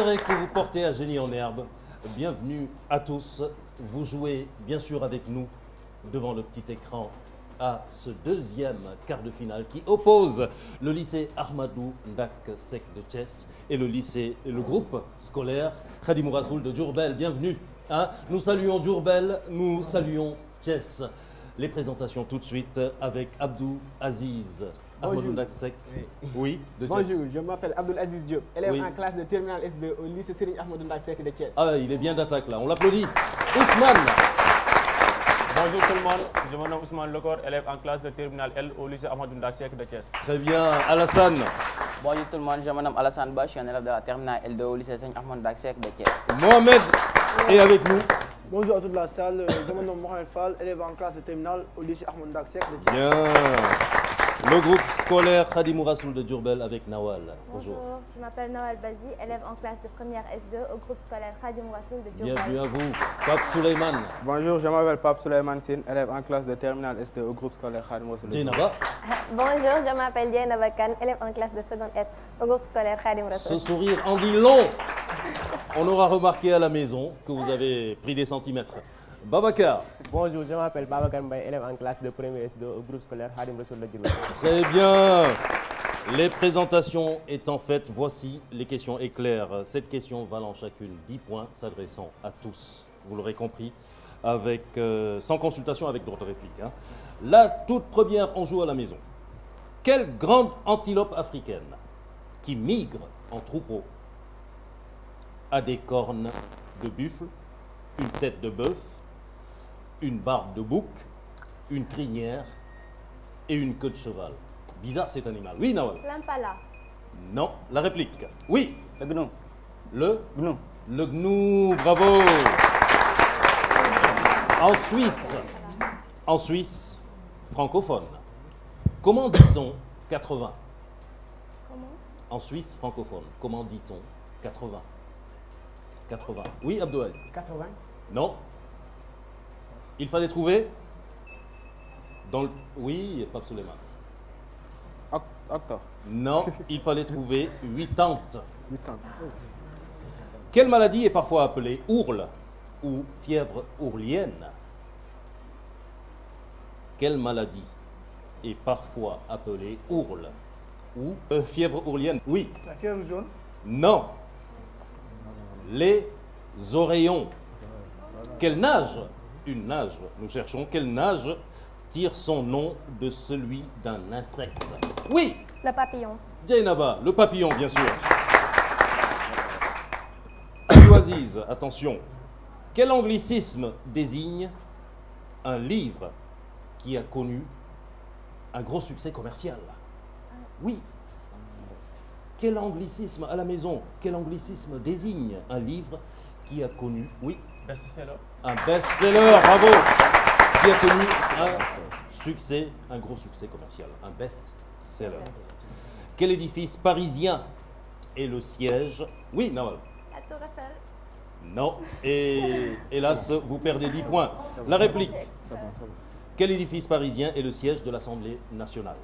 soirée que vous portez à Génie en Herbe. Bienvenue à tous. Vous jouez bien sûr avec nous devant le petit écran à ce deuxième quart de finale qui oppose le lycée Ahmadou Ndak Seck de Thiès et le groupe scolaire Khadimou Rassoul de Diourbel. Bienvenue. Hein, nous saluons Diourbel, nous saluons Thiès. Les présentations tout de suite avec Abdou Aziz. Ahmadou Ndak Seck. Oui, de Thiès. Bonjour, je m'appelle Abdoul Aziz Diop, élève en classe de terminale S2 au lycée Serigne Ahmadou Ndak Seck de Thiès. Ah, il est bien d'attaque là, on l'applaudit. Ousmane. Bonjour tout le monde, je me nomme Ousmane Lecor, élève en classe de terminale L au lycée Ahmadou Ndak Seck de Thiès. Très bien, Alassane. Bonjour tout le monde, je me nomme Alassane Ba, je suis un élève de la terminale L2 au lycée Serigne Ahmadou Ndak Seck de Thiès. Mohamed est avec nous. Bonjour à toute la salle, je me nomme Mohamed Fall, élève en classe de terminale au lycée Ahmadou Ndak Seck de Thiès. Bien. Le groupe scolaire Khadimou Rassoul de Diourbel avec Nawal. Bonjour. Bonjour, je m'appelle Nawal Bazi, élève en classe de première S2 au groupe scolaire Khadimou Rassoul de Diourbel. Bienvenue à vous. Pape Souleymane. Bonjour, je m'appelle Pape Souleymane Sine, élève en classe de terminale S2 au groupe scolaire Khadimou Rassoul. Djeynaba. Bonjour, je m'appelle Djeynaba Kane, élève en classe de seconde S au groupe scolaire Khadimou Rassoul. Ce sourire en dit long. On aura remarqué à la maison que vous avez pris des centimètres. Babacar. Bonjour, je m'appelle Babacar Mbaye, élève en classe de première S2 au groupe scolaire Khadimou Rassoul de Diourbel. Très bien. Les présentations étant faites, voici les questions éclairs. Cette question valant chacune 10 points, s'adressant à tous, vous l'aurez compris, avec, sans consultation avec d'autres répliques. Hein. La toute première, on joue à la maison. Quelle grande antilope africaine qui migre en troupeau a des cornes de buffle, une tête de bœuf, une barbe de bouc, une crinière et une queue de cheval? Bizarre cet animal. Oui, Nawal. L'impala. Non. La réplique. Oui. Le gnou. Le Gnou. Le gnou. Bravo. En Suisse, francophone, comment dit-on 80? Comment? En Suisse francophone, comment dit-on 80? 80. Oui, Abdoulaye. 80. Non. Il fallait trouver dans le... Oui, Pape Souleymane. Octobre. Non, il fallait trouver 80. Quelle maladie est parfois appelée ourle ou fièvre ourlienne? Quelle maladie est parfois appelée ourle ou fièvre ourlienne? Oui. La fièvre jaune. Non. Les oreillons. Quelle nage? Une nage. Nous cherchons quelle nage tire son nom de celui d'un insecte. Oui. Le papillon. Djeynaba, le papillon, bien sûr. Abdou Aziz, attention. Quel anglicisme désigne un livre qui a connu un gros succès commercial? Oui. Quel anglicisme à la maison? Quel anglicisme désigne un livre qui a connu... Oui. Best-seller. Un best-seller, bravo. Qui a connu un succès, un gros succès commercial. Un best-seller. Quel édifice parisien est le siège? Oui, Nawal. La Tour Eiffel. Non. Et hélas, vous perdez 10 points. La réplique. Quel édifice parisien est le siège de l'Assemblée nationale?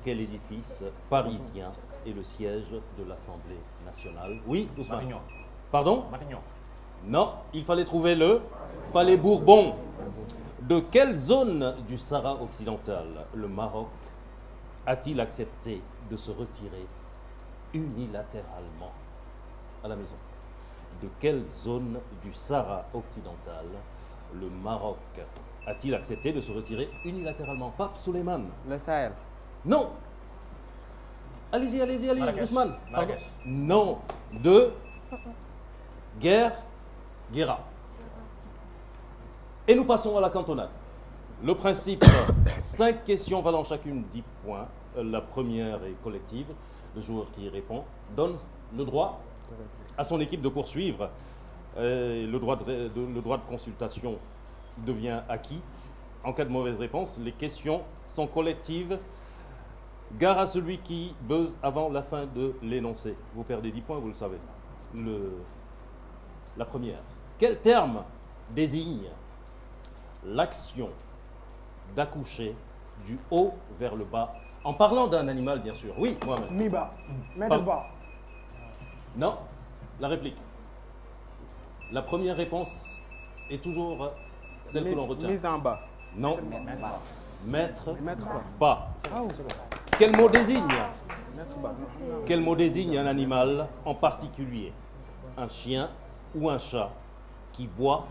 Quel édifice parisien est le siège de l'Assemblée nationale? Oui, Ousmane. Matignon. Pardon? Matignon. Non, il fallait trouver le Palais Bourbon. De quelle zone du Sahara occidental le Maroc a-t-il accepté de se retirer unilatéralement? À la maison. De quelle zone du Sahara occidental le Maroc a-t-il accepté de se retirer unilatéralement? Pape Souleymane. Le Sahel. Non. Allez-y, Marrakech. Ousmane. Marrakech. Pardon. Non. De Guéra. Et nous passons à la cantonade. Le principe, 5 questions valant chacune 10 points. La première est collective. Le joueur qui y répond donne le droit à son équipe de poursuivre. Le droit de consultation devient acquis. En cas de mauvaise réponse, les questions sont collectives. Gare à celui qui buzz avant la fin de l'énoncé. Vous perdez 10 points, vous le savez. La première. Quel terme désigne l'action d'accoucher du haut vers le bas. En parlant d'un animal, bien sûr. Oui, moi-même. Miba. Maître Ba. Non, la réplique. La première réponse est toujours celle que l'on retient. Mise en bas. Non. Maître Maître Ba. Ba. Ah, c'est bon. Quel mot désigne? Maître Ba. Quel mot désigne un animal en particulier? Un chien ou un chat qui boit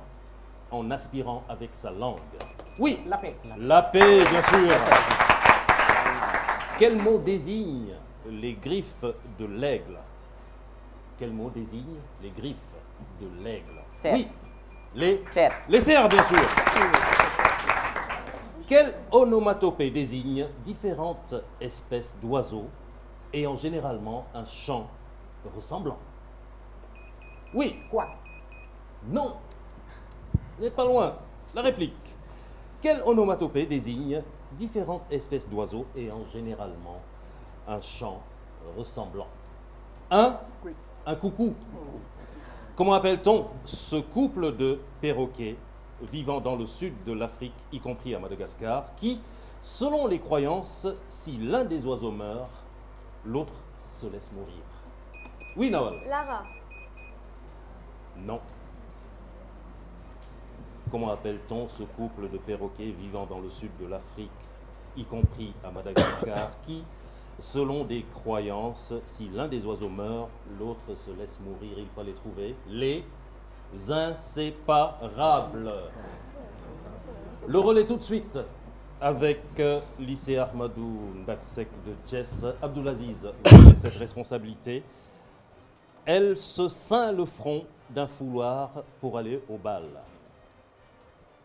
en aspirant avec sa langue? Oui. La paix. La paix, bien sûr. Quel mot désigne les griffes de l'aigle? Quel mot désigne les griffes de l'aigle? Cerf. Oui. Les Cerf. Les cerfs, bien sûr. Quelle onomatopée désigne différentes espèces d'oiseaux ayant généralement un chant ressemblant? Oui. Quoi? Non. Vous n'êtes pas loin. La réplique. Quelle onomatopée désigne différentes espèces d'oiseaux ayant généralement un chant ressemblant? Un coucou. Comment appelle-t-on ce couple de perroquets vivant dans le sud de l'Afrique, y compris à Madagascar, qui, selon les croyances, si l'un des oiseaux meurt, l'autre se laisse mourir? Oui, Nawal. Lara. Non. Comment appelle-t-on ce couple de perroquets vivant dans le sud de l'Afrique, y compris à Madagascar, qui, selon des croyances, si l'un des oiseaux meurt, l'autre se laisse mourir? Il fallait trouver les inséparables. Le relais tout de suite avec lycée Ahmadou Ndaksek de Thiès. Abdoulaziz, vous avez cette responsabilité. Elle se ceint le front d'un fouloir pour aller au bal.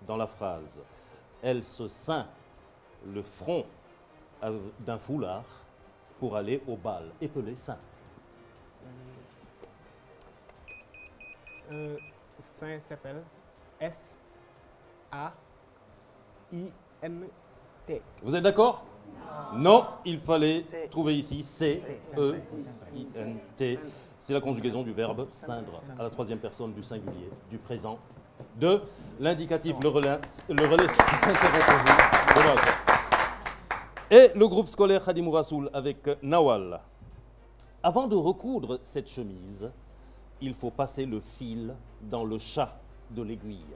Dans la phrase, elle se ceint le front d'un foulard pour aller au bal. Épelé ceint. Saint s'appelle S-A-I-N-T. Vous êtes d'accord? Non, il fallait trouver ici C-E-I-N-T. C'est la conjugaison du verbe ceindre à la troisième personne du singulier, du présent, de l'indicatif, le relais s'interrompt pour vous. Dommage. Et le groupe scolaire Khadimou Rassoul avec Nawal. Avant de recoudre cette chemise, il faut passer le fil dans le chat de l'aiguille.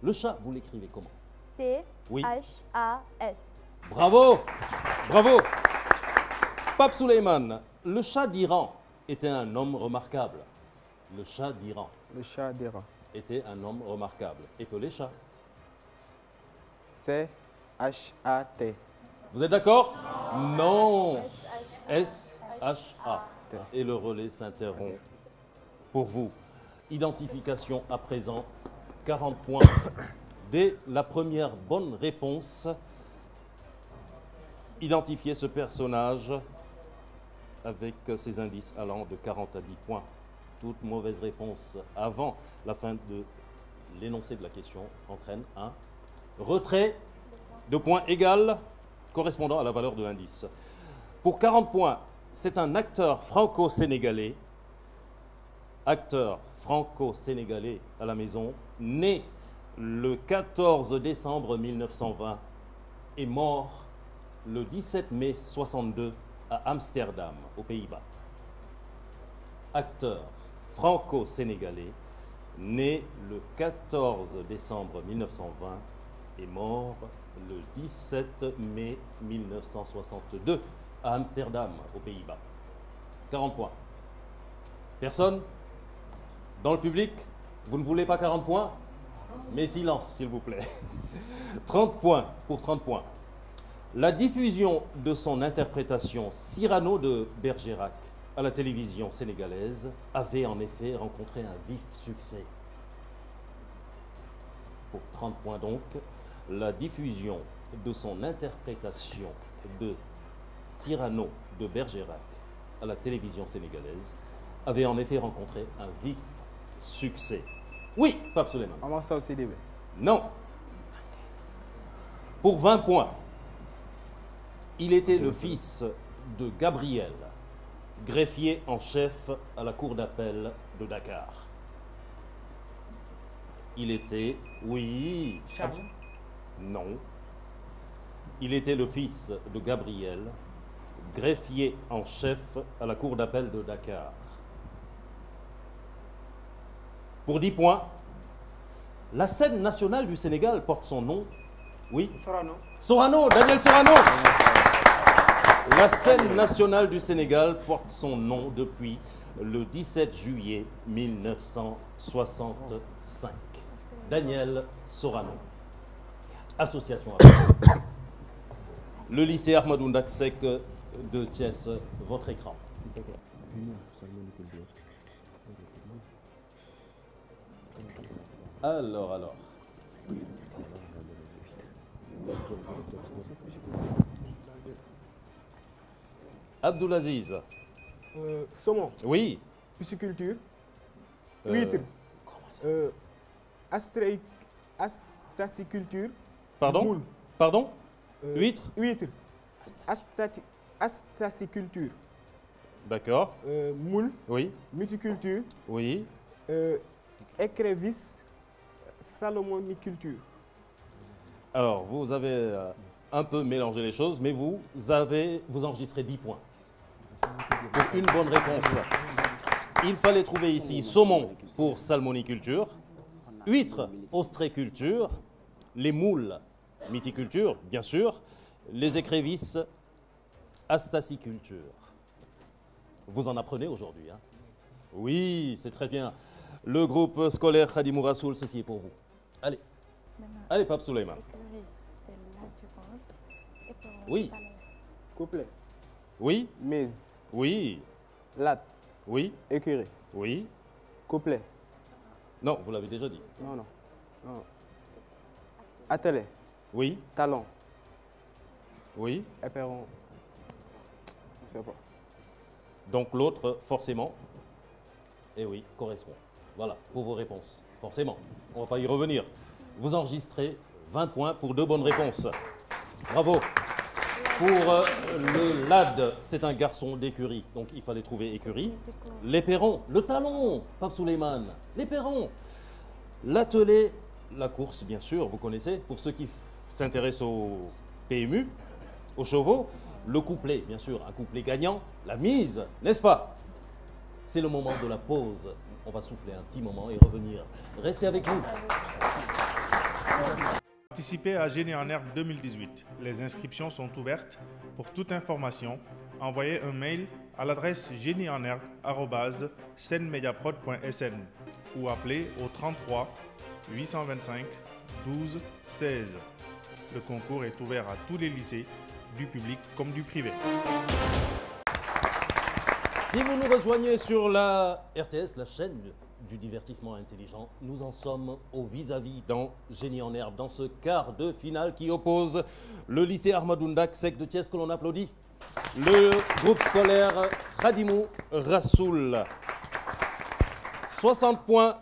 Le chat, vous l'écrivez comment? Oui. C-H-A-S. Bravo! Bravo! Pape Souleyman, le chat d'Iran était un homme remarquable. Le chat d'Iran Le chat d'Iran. était un homme remarquable. Épelé chat. C-H-A-T. Vous êtes d'accord? Non. S-H-A. Et le relais s'interrompt pour vous. Identification à présent, 40 points. Dès la première bonne réponse, identifiez ce personnage avec ses indices allant de 40 à 10 points. Toute mauvaise réponse avant la fin de l'énoncé de la question entraîne un retrait de points égal correspondant à la valeur de l'indice. Pour 40 points, c'est un acteur franco-sénégalais, à la maison, né le 14 décembre 1920 et mort le 17 mai 62 à Amsterdam, aux Pays-Bas. Acteur franco-sénégalais, né le 14 décembre 1920 et mort le 17 mai 1962 à Amsterdam, aux Pays-Bas. 40 points. Personne? Dans le public? Vous ne voulez pas 40 points? Mais silence, s'il vous plaît. 30 points pour 30 points. La diffusion de son interprétation Cyrano de Bergerac à la télévision sénégalaise avait en effet rencontré un vif succès. Pour 30 points donc, la diffusion de son interprétation de Cyrano de Bergerac à la télévision sénégalaise avait en effet rencontré un vif succès. Oui, Pape Souleymane. Omar Sow CDB. Non. Pour 20 points, il était le fils de Gabriel, greffier en chef à la cour d'appel de Dakar. Il était, oui. Charles. Non. Il était le fils de Gabriel, greffier en chef à la cour d'appel de Dakar. Pour 10 points, la scène nationale du Sénégal porte son nom. Oui. Sorano. Sorano, Daniel Sorano. La scène nationale du Sénégal porte son nom depuis le 17 juillet 1965. Daniel Sorano. Association avec le lycée Ahmadou Ndak Seck de Thiès, votre écran. Alors. Abdoulaziz. Saumon. Oui. Pisciculture. Huître. Astaciculture. Pardon. Moule. Pardon. Huître. Huître. Astaciculture. D'accord. Moule. Oui. Mythiculture. Oui. Écrevisse. Salomoniculture. Alors, vous avez un peu mélangé les choses, mais vous enregistrez 10 points. Pour une bonne réponse. Il fallait trouver ici saumon pour salmoniculture, huître, ostréiculture, les moules, mythiculture, bien sûr, les écrevisses, astaciculture. Vous en apprenez aujourd'hui, hein? Oui, c'est très bien. Le groupe scolaire Khadimou Rassoul, ceci est pour vous. Allez. Allez, Pape Souleymane. Oui. Couplet. Oui. Mise. Oui. Latte. Oui. Écurie. Oui. Couplet. Non, vous l'avez déjà dit. Non. Attelé. Oui. Talon. Oui. Éperon. Je sais pas. Donc l'autre, forcément, eh oui, correspond. Voilà, pour vos réponses. Forcément, on ne va pas y revenir. Vous enregistrez 20 points pour 2 bonnes réponses. Bravo. Pour le lad, c'est un garçon d'écurie, donc il fallait trouver écurie. L'éperon, le talon, Pape Souleymane, l'éperon. L'attelé, la course, bien sûr, vous connaissez. Pour ceux qui s'intéressent au PMU, aux chevaux, le couplet, bien sûr, un couplet gagnant, la mise, n'est-ce pas? C'est le moment de la pause. On va souffler un petit moment et revenir. Restez avec nous. Participez à Génie en Herbe 2018. Les inscriptions sont ouvertes. Pour toute information, envoyez un mail à l'adresse génieenherbe@senmediaprod.sn ou appelez au 33 825 12 16. Le concours est ouvert à tous les lycées, du public comme du privé. Si vous nous rejoignez sur la RTS, la chaîne du divertissement intelligent, nous en sommes au vis-à-vis dans Génie en Herbe, dans ce quart de finale qui oppose le lycée Ahmadou Ndak Seck de Thiès, que l'on applaudit, le groupe scolaire Khadimou Rassoul. 60 points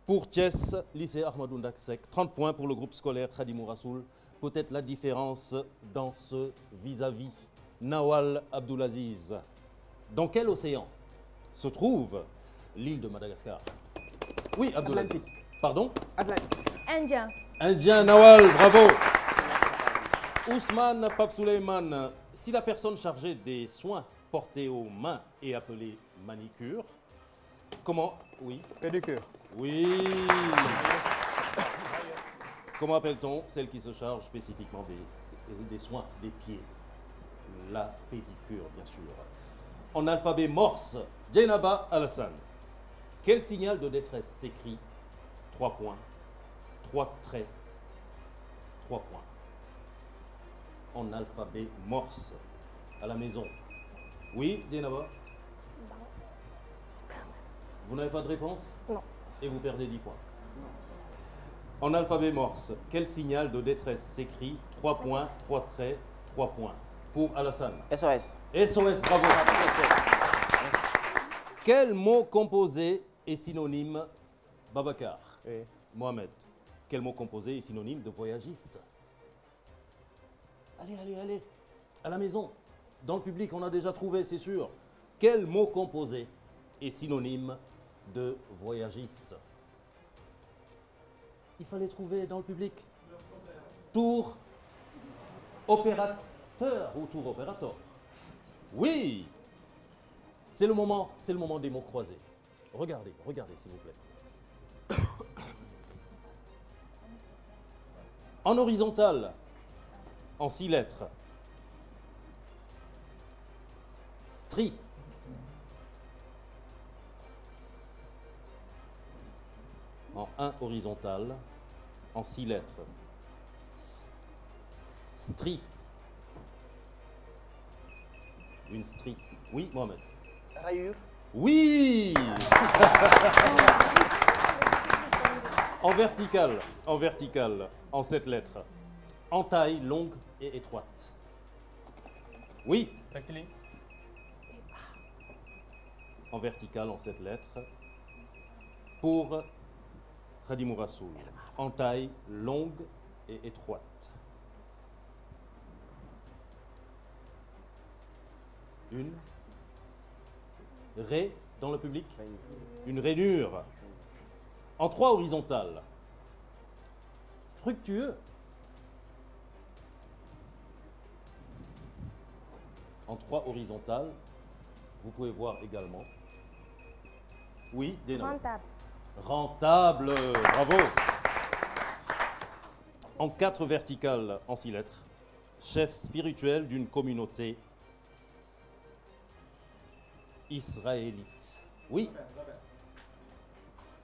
pour Thiès, lycée Ahmadou Ndak Seck, 30 points pour le groupe scolaire Khadimou Rassoul. Peut-être la différence dans ce vis-à-vis. Nawal Abdoulaziz. Dans quel océan se trouve l'île de Madagascar? Oui, Abdoulaziz. Atlantique. Pardon? Atlantique. Indien. Indien, Nawal, bravo. Ousmane Pape Souleymane, si la personne chargée des soins portés aux mains est appelée manicure, comment? Oui. Pédicure. Oui. Comment appelle-t-on celle qui se charge spécifiquement des soins des pieds? La pédicure, bien sûr. En alphabet morse, Djenaba Alassane. Quel signal de détresse s'écrit 3 points, 3 traits, 3 points. En alphabet morse, à la maison. Oui, Djenaba? Vous n'avez pas de réponse? Non. Et vous perdez 10 points. En alphabet morse, quel signal de détresse s'écrit 3 points, 3 traits, 3 points. Pour Alassane. SOS. SOS, bravo. Quel mot composé est synonyme, Babacar? Oui. Mohamed, quel mot composé est synonyme de voyagiste? Allez, à la maison, dans le public, on a déjà trouvé, c'est sûr. Quel mot composé est synonyme de voyagiste? Il fallait trouver dans le public. Tour. Opérateur ou tour opérateur? Oui. C'est le moment des mots croisés. Regardez, regardez s'il vous plaît. En horizontal, en 6 lettres. Stri. En 1 horizontal, en 6 lettres. Stri. Une strie. Oui, Mohamed. Rayure. Oui. En vertical, en 7 lettres. Entaille longue et étroite. Oui. Rectiligne. En vertical, en 7 lettres. Pour Khadimou Rassoul. Entaille longue et étroite. Une raie dans le public. Une rainure. En 3 horizontales. Fructueux. En 3 horizontales. Vous pouvez voir également. Oui, des noms. Rentable. Rentable. Bravo. En 4 verticales, en 6 lettres. Chef spirituel d'une communauté israélite. Oui.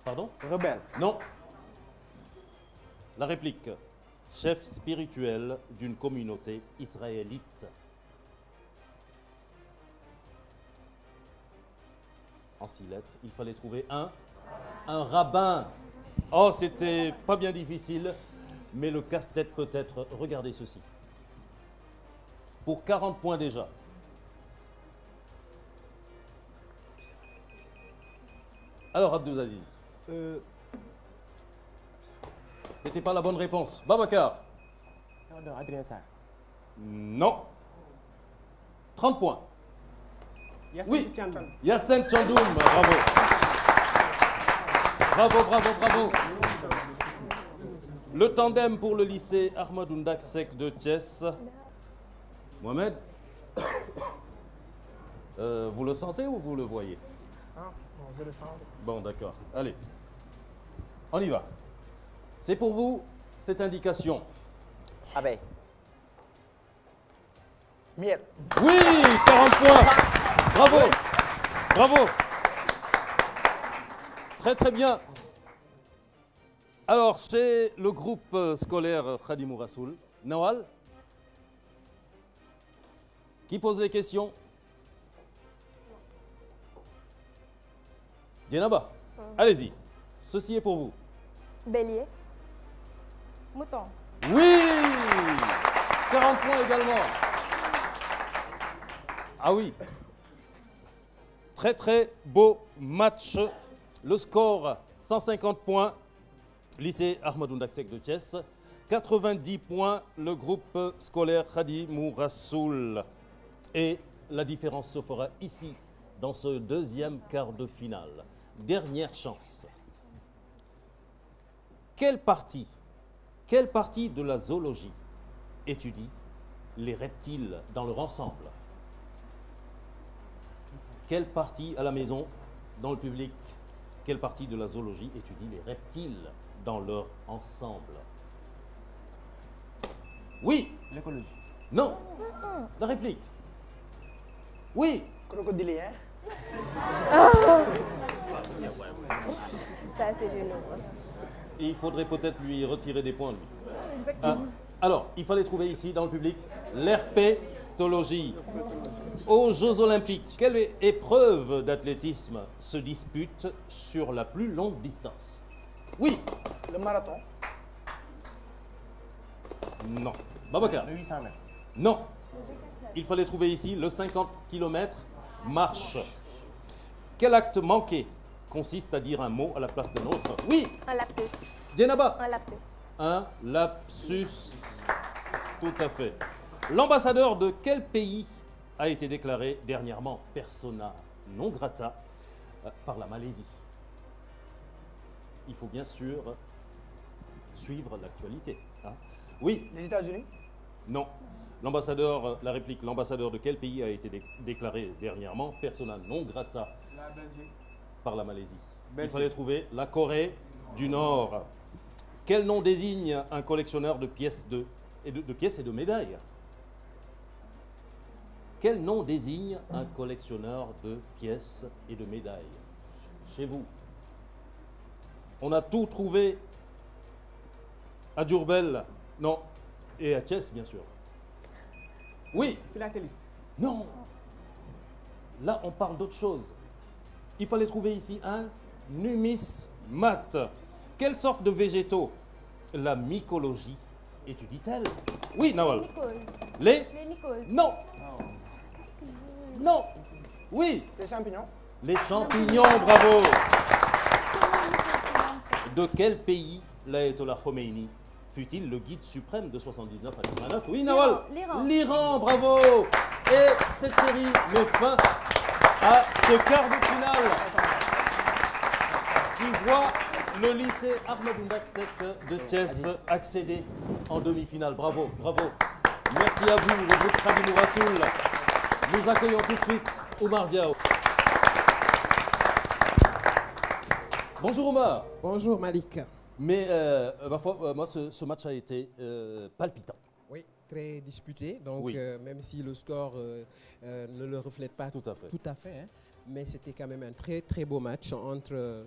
Pardon? Rebelle. Non. La réplique. Chef spirituel d'une communauté israélite. En 6 lettres, il fallait trouver un rabbin. Oh, c'était pas bien difficile, mais le casse-tête peut-être. Regardez ceci. Pour 40 points déjà. Alors, Abdelaziz. C'était pas la bonne réponse. Babacar. Adrien Sarr. Non. 30 points. Yassine Oui. Thiandoum. Yassine Thiandoum, bravo. Bravo, bravo, bravo. Le tandem pour le lycée Ahmadou Ndak Seck de Thiès. Mohamed, vous le sentez ou vous le voyez? Hein? Non, je le sens. Bon, d'accord. Allez, on y va. C'est pour vous cette indication. Abeille. Miel. Oui, 40 points. Bravo, bravo. Très, très bien. Alors, chez le groupe scolaire Khadimou Rassoul, Nawal, qui pose les questions? Dienaba, allez-y. Ceci est pour vous. Bélier. Mouton. Oui, 40 points également. Ah oui. Très très beau match. Le score 150 points. Lycée Ahmadou Ndak Seck de Thiès. 90 points le groupe scolaire Khadimou Rassoul. Et la différence se fera ici, dans ce deuxième quart de finale. Dernière chance. Quelle partie de la zoologie étudie les reptiles dans leur ensemble? Quelle partie à la maison, dans le public, quelle partie de la zoologie étudie les reptiles dans leur ensemble? Oui. L'écologie. Non. La réplique. Oui. Crocodilien. Ça, c'est du nouveau. Et il faudrait peut-être lui retirer des points, lui. Alors, il fallait trouver ici, dans le public, l'herpétologie. Aux Jeux Olympiques, quelle épreuve d'athlétisme se dispute sur la plus longue distance? Oui. Le marathon. Non. Babacar. Le 800 mètres. Non. Il fallait trouver ici le 50 km marche. Quel acte manqué consiste à dire un mot à la place d'un autre? Oui. Un lapsus. Dienaba. Un lapsus. Un lapsus. Tout à fait. L'ambassadeur de quel pays a été déclaré dernièrement persona non grata par la Malaisie? Il faut bien sûr suivre l'actualité. Hein. Oui. Les États-Unis. Non. L'ambassadeur, la réplique, l'ambassadeur de quel pays a été déclaré dernièrement persona non grata La Belgique. par la Malaisie? Belgique. Il fallait trouver la Corée du Nord. Quel nom désigne un collectionneur de pièces et de médailles? Quel nom désigne un collectionneur de pièces et de médailles chez vous? On a tout trouvé à Diourbel, non, et à Thiès, bien sûr. Oui. Philatéliste. Non. Là, on parle d'autre chose. Il fallait trouver ici un numismate. Quelle sorte de végétaux la mycologie étudie-t-elle? Oui, Nawal. Les mycoses. Non. Non. Oui. Les champignons. Les champignons, bravo. De quel pays l'ayatollah Khomeini fut-il le guide suprême de 79 à 89? Oui, Nawal. L'Iran, bravo. Et cette série met fin à ce quart de finale qui voit le lycée Ahmadou Ndack de Thiès accéder en demi-finale. Bravo, bravo. Merci à vous, le groupe Khadimou Rassoul. Nous accueillons tout de suite Oumar Diaw. Bonjour Oumar. Bonjour Malik. Mais ma foi, moi, ce match a été palpitant. Oui, très disputé. Donc, Oui. Même si le score ne le reflète pas tout à fait, hein, mais c'était quand même un très très beau match entre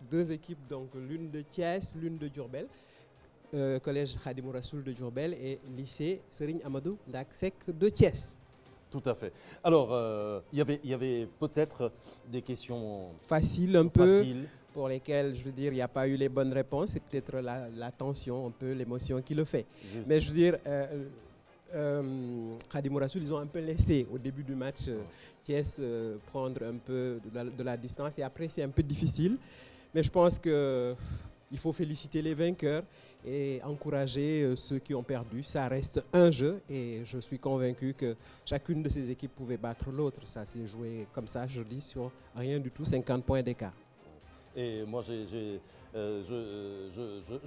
deux équipes, donc l'une de Thiès, l'une de Diourbel, collège Khadimou Rassoul de Diourbel et lycée Serigne Amadou Ndack Seck de Thiès. Tout à fait. Alors, il y avait peut-être des questions faciles un peu, pour lesquelles, je veux dire, il n'y a pas eu les bonnes réponses. C'est peut-être la tension, un peu l'émotion qui le fait. Juste. Mais je veux dire, Khadimou Rassoul, ils ont un peu laissé au début du match Thiès prendre un peu de la distance. Et après, c'est un peu difficile. Mais je pense qu'il faut féliciter les vainqueurs et encourager ceux qui ont perdu. Ça reste un jeu et je suis convaincu que chacune de ces équipes pouvait battre l'autre. Ça s'est joué comme ça, je dis, sur rien du tout, 50 points d'écart. Et moi, je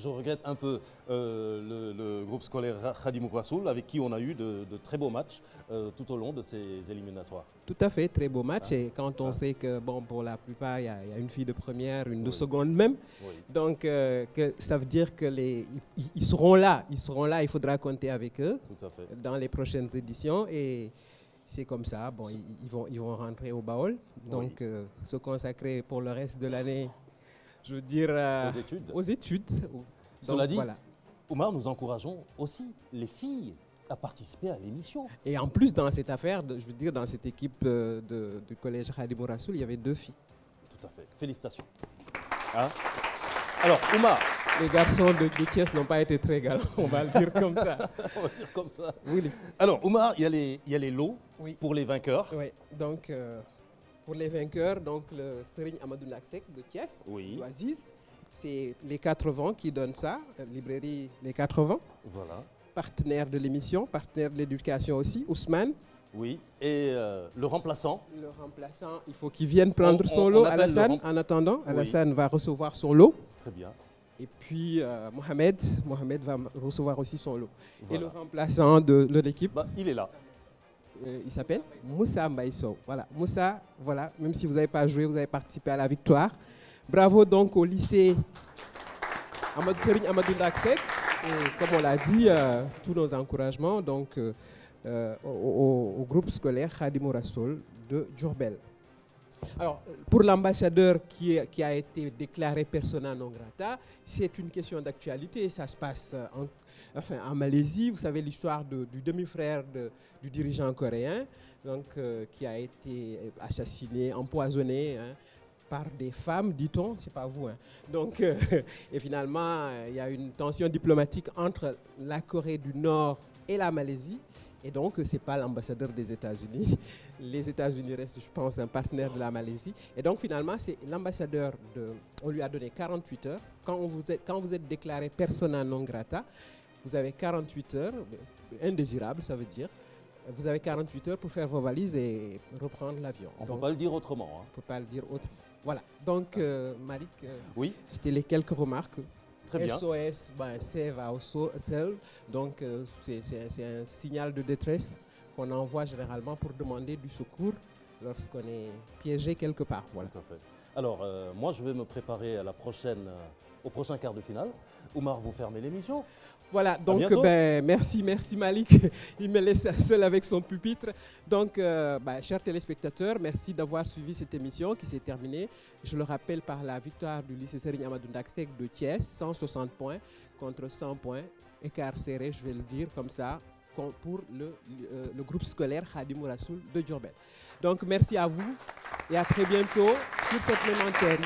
regrette un peu le groupe scolaire Khadimou Rassoul, avec qui on a eu de très beaux matchs tout au long de ces éliminatoires. Tout à fait, très beau match. Et quand on sait que, bon, pour la plupart, il y a une fille de première, une de seconde même. Oui. Donc, que ça veut dire que ils seront là. Il faudra compter avec eux Tout à fait. dans les prochaines éditions. Et c'est comme ça. Bon, ils vont rentrer au Baol. Donc, se consacrer pour le reste de l'année, je veux dire, aux études. Cela Donc, dit, voilà. Oumar, nous encourageons aussi les filles à participer à l'émission. Et en plus, dans cette affaire, je veux dire, dans cette équipe du collège Khadimou Rassoul, il y avait 2 filles. Tout à fait. Félicitations. Hein? Alors, Oumar. Les garçons de Thiès n'ont pas été très galants, on va le dire comme ça. On va dire comme ça. Oui. Alors, Oumar, il y a les lots pour les vainqueurs. Oui, donc pour les vainqueurs, donc le Serigne Amadou Ndack Seck de Thiès, d'Oasis, c'est les 80 qui donnent ça, librairie Les 80. Voilà. Partenaire de l'émission, partenaire de l'éducation aussi, Ousmane. Oui, et le remplaçant. Le remplaçant, il faut qu'il vienne prendre son lot, Alassane, en attendant. Alassane va recevoir son lot. Très bien. Et puis Mohamed va recevoir aussi son lot. Voilà. Et le remplaçant de l'équipe, il est là. Il s'appelle Moussa Mbaïso. Voilà, Moussa, voilà, même si vous n'avez pas joué, vous avez participé à la victoire. Bravo donc au lycée Serigne Amadou Ndack Seck. Et comme on l'a dit, tous nos encouragements donc, au groupe scolaire Khadimou Rassoul de Diourbel. Alors, pour l'ambassadeur qui a été déclaré persona non grata, c'est une question d'actualité. Ça se passe en Malaisie. Vous savez l'histoire du demi-frère du dirigeant coréen, donc, qui a été assassiné, empoisonné par des femmes, dit-on, c'est pas vous. Hein. Donc, et finalement, il y a une tension diplomatique entre la Corée du Nord et la Malaisie. Et donc, ce n'est pas l'ambassadeur des États-Unis. Les États-Unis restent, je pense, un partenaire de la Malaisie. Et donc, finalement, c'est l'ambassadeur, on lui a donné 48 heures. Quand vous êtes déclaré persona non grata, vous avez 48 heures, indésirable, ça veut dire. Vous avez 48 heures pour faire vos valises et reprendre l'avion. On ne peut pas le dire autrement. Hein. On ne peut pas le dire autrement. Voilà. Donc, Malik, oui, c'était les quelques remarques. Très bien. SOS, save ourselves. Donc, c'est un signal de détresse qu'on envoie généralement pour demander du secours lorsqu'on est piégé quelque part. Voilà. Tout à fait. Alors, moi, je vais me préparer à au prochain quart de finale. Oumar, vous fermez l'émission. Voilà, donc merci Malik. Il me laisse seul avec son pupitre. Donc, chers téléspectateurs, merci d'avoir suivi cette émission qui s'est terminée. Je le rappelle par la victoire du lycée Serigne Amadou Ndack de Thiès, 160 points contre 100 points. Écart serré, je vais le dire comme ça, pour le groupe scolaire Khadimou Rassoul de Diourbel. Donc, merci à vous et à très bientôt sur cette même antenne.